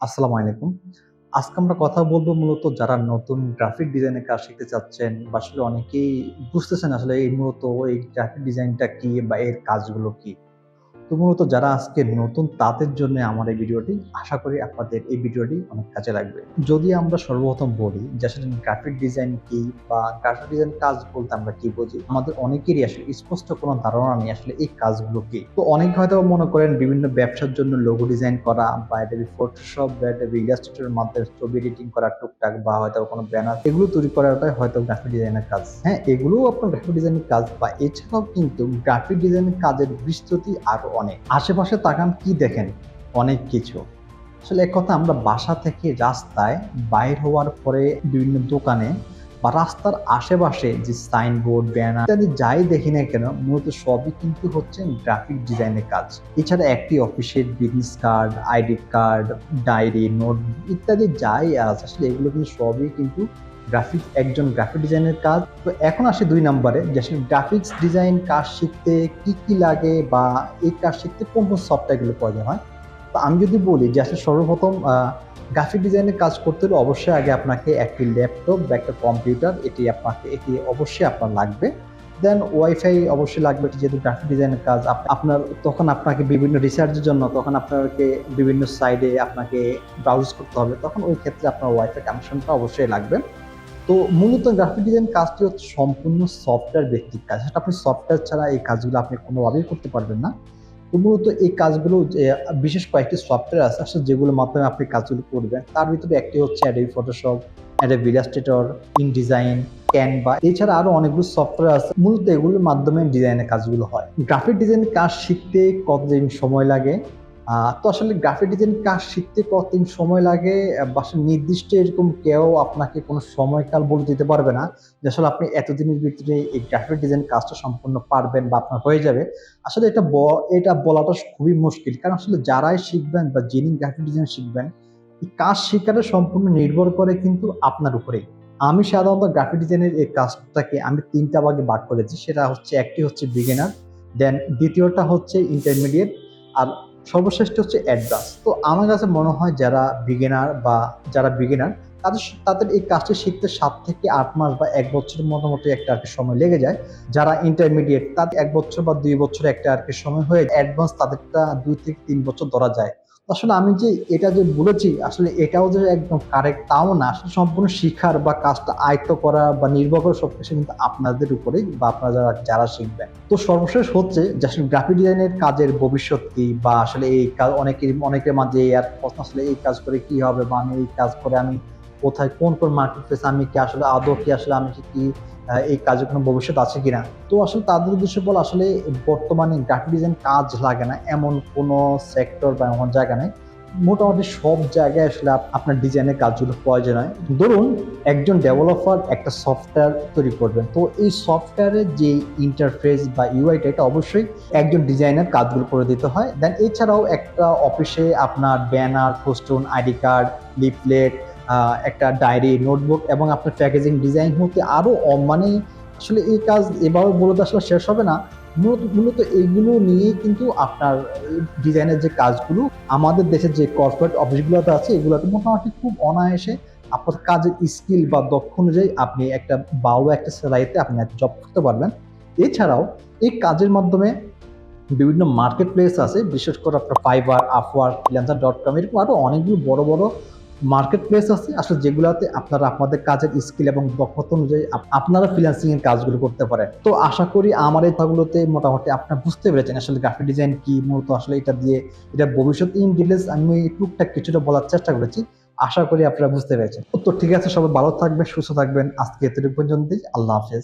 আসসালামু আলাইকুম। আজকে আমরা কথা বলবো মূলত যারা নতুন গ্রাফিক ডিজাইনের কাজ শিখতে চাচ্ছেন বা আসলে অনেকেই বুঝতেছেন আসলে এই মূলত এই গ্রাফিক ডিজাইনটা কি বা এর কাজগুলো কি। তো মূলত যারা আজকে নতুন তাদের জন্য আমার এই ভিডিওটি। আশা করি আপনাদের এই ভিডিওটি অনেক কাজে লাগবে। যদি আমরা সর্বপ্রথম বলি যে আসলে গ্রাফিক ডিজাইন কি বা গ্রাফিক ডিজাইন কাজ বলতে আমরা কি বুঝি? আমাদের অনেকেরই আসলে স্পষ্ট কোনো ধারণা নেই আসলে এই কাজগুলো কি। তো অনেক হয়তো মনে করেন বিভিন্ন ব্যবসার জন্য লোগো ডিজাইন করা বা Adobe Photoshop বা Adobe Illustrator এর মাধ্যমে ছবি এডিটিং করা টুকটাক বা হয়তো কোনো ব্যানার এগুলো তৈরি করাটাই হয়তো গ্রাফিক ডিজাইনের কাজ। হ্যাঁ, এগুলোও আপনার গ্রাফিক ডিজাইনের কাজ বা এছাড়াও কিন্তু গ্রাফিক ডিজাইনের কাজের বিস্তৃতি আরো অনেক। আশেপাশে তাকান কি দেখেন? অনেক কিছু। আসলে এক কথা আমরা বাসা থেকে রাস্তায় বাইর হওয়ার পরে বিভিন্ন দোকানে বা রাস্তার আশেপাশে যে সাইনবোর্ড, ব্যানার ইত্যাদি যাই দেখি না কেন মূলত সবই কিন্তু হচ্ছে গ্রাফিক ডিজাইনের কাজ। এছাড়া একটি অফিসের business card, ID card, diary, notebook ইত্যাদি যাই আছে আসলে এগুলো কিন্তু সবই কিন্তু একজন গ্রাফিক ডিজাইনের কাজ। তো এখন আসি ২ নম্বরে যে আসলে গ্রাফিক্স ডিজাইন কাজ শিখতে কি লাগে বা এই কাজ শিখতে কোন সফটওয়্যারগুলো প্রয়োজন হয়। তো আমি যদি বলি যে আসলে সর্বপ্রথম গ্রাফিক ডিজাইনের কাজ করতে হলে অবশ্যই আগে আপনাকে একটি ল্যাপটপ বা একটা কম্পিউটার এটি অবশ্যই আপনার লাগবে। দেন ওয়াইফাই অবশ্যই লাগবে যেহেতু গ্রাফিক ডিজাইনের কাজ আপনার তখন আপনাকে বিভিন্ন রিসার্চের জন্য তখন আপনাকে বিভিন্ন সাইটে আপনাকে ব্রাউজ করতে হবে। তখন ওই ক্ষেত্রে আপনার ওয়াইফাই কানেকশনটা অবশ্যই লাগবে। তো মূলত গ্রাফিক ডিজাইন কাজটি হচ্ছে সম্পূর্ণ সফটওয়্যার ভিত্তিক কাজ। সেটা আপনি সফটওয়্যার ছাড়া এই কাজগুলো আপনি কোনোভাবেই করতে পারবেন না। তো মূলত এই কাজগুলো যে বিশেষ কয়েকটি সফটওয়্যার আছে আসলে যেগুলোর মাধ্যমে আপনি কাজগুলো করবেন। তার ভিতরে একটি হচ্ছে Adobe Photoshop, Adobe Illustrator, InDesign, Canva এছাড়া আরো অনেকগুলো সফটওয়্যার আছে। মূলত এগুলোর মাধ্যমে ডিজাইনের কাজগুলো হয়। গ্রাফিক ডিজাইনের কাজ শিখতে কতদিন সময় লাগে? তো আসলে গ্রাফিক ডিজাইন কাজ শিখতে কতদিন সময় লাগে বা আসলে নির্দিষ্ট এরকম কেউ আপনাকে কোনো সময়কাল বলে দিতে পারবে না যে আসলে আপনি এতদিনের ভিতরে এই গ্রাফিক ডিজাইন কাজটা সম্পূর্ণ পারবেন বা আপনার হয়ে যাবে। আসলে এটা বলাটা খুবই মুশকিল। কারণ আসলে যারাই শিখবেন বা যিনি গ্রাফিক ডিজাইন শিখবেন, এই কাজ শেখাটা সম্পূর্ণ নির্ভর করে কিন্তু আপনার উপরেই। আমি সাধারণত গ্রাফিক ডিজাইনের এই কাজটাকে আমি ৩ টা ভাগে ভাগ করেছি। সেটা হচ্ছে একটি হচ্ছে বিগিনার, দেন দ্বিতীয়টা হচ্ছে ইন্টারমিডিয়েট আর সর্বশ্রেষ্ঠ হচ্ছে অ্যাডভান্স। তো আমার কাছে মনে হয় যারা বিগিনার তাদের এই কাজটি শিখতে ৭ থেকে ৮ মাস বা ১ বছরের মোটামুটি একটা আরকি সময় লেগে যায়। যারা ইন্টারমিডিয়েট তাদের ১ বছর বা ২ বছর একটা আরকি সময় হয়ে অ্যাডভান্স তাদেরটা ২ থেকে ৩ বছর ধরা যায়। আসলে আমি যে এটা যে বলেছি আসলে এটাও যে একদম কারেক্ট তাও না। আসলে সম্পূর্ণ শিখার বা কাজটা আয়ত্ত করা বা নির্ভর করে সবকিছু কিন্তু আপনাদের উপরেই বা আপনারা যারা শিখবেন। তো সর্বশেষ হচ্ছে যে আসলে গ্রাফিক ডিজাইনের কাজের ভবিষ্যৎ কি বা আসলে এই কাজ অনেকের মাঝে আর প্রশ্ন আসলে এই কাজ করে কি হবে বা আমি এই কাজ করে আমি কোথায় কোন মার্কেট প্লেস আমি কি আসলে আদৌ কি আসলে আমি কি এই কাজের কোনো ভবিষ্যৎ আছে কিনা। তো আসলে তাদের উদ্দেশ্যে বলা আসলে বর্তমানে গ্রাফিক ডিজাইন কাজ লাগে না এমন কোনো সেক্টর বা এমন জায়গা নেই। মোটামুটি সব জায়গায় আসলে আপনার ডিজাইনের কাজগুলো প্রয়োজন হয়। ধরুন একজন ডেভেলপার একটা সফটওয়্যার তৈরি করবেন। তো এই সফটওয়্যারের যে ইন্টারফেস বা ইউআইটা এটা অবশ্যই একজন ডিজাইনার কাজগুলো করে দিতে হয়। দেন এছাড়াও একটা অফিসে আপনার banner, festoon, ID card, leaflet, একটা ডায়েরি, নোটবুক এবং আপনার প্যাকেজিং ডিজাইন হতে আরো মানে আসলে এই কাজ এভাবে বলে তো আসলে শেষ হবে না। মূলত এইগুলো নিয়েই কিন্তু আপনার ডিজাইনের যে কাজগুলো আমাদের দেশের যে কর্পোরেট অফিসগুলোতে আছে এগুলোতে মোটামুটি খুব অনায়াসে আপনার কাজের স্কিল বা দক্ষ অনুযায়ী আপনি একটা ভালো একটা স্যালারিতে আপনি একটা জব করতে পারবেন। এছাড়াও এই কাজের মাধ্যমে বিভিন্ন মার্কেট প্লেস আছে, বিশেষ করে আপনার ফাইবার, আপওয়ার্ক, ফ্রিল্যান্সার.com এরকম আরো অনেকগুলো বড় মার্কেট প্লেস আছে আসলে যেগুলাতে আপনারা আপনাদের কাজের স্কিল এবং দক্ষতা অনুযায়ী আপনারা ফ্রিল্যান্সিং এর কাজগুলো করতে পারেন। তো আশা করি আমার এই কথাগুলোতে মোটামুটি আপনারা বুঝতে পেরেছেন আসলে গ্রাফিক ডিজাইন কি, মূলত আসলে এটা ভবিষ্যৎ ইন ডিটেইলস আমি টুকটাক কিছুটা বলার চেষ্টা করেছি। আশা করি আপনারা বুঝতে পেরেছেন। তো ঠিক আছে, সবাই ভালো থাকবেন, সুস্থ থাকবেন। আজকে এতটুকু পর্যন্তই। আল্লাহ হাফেজ।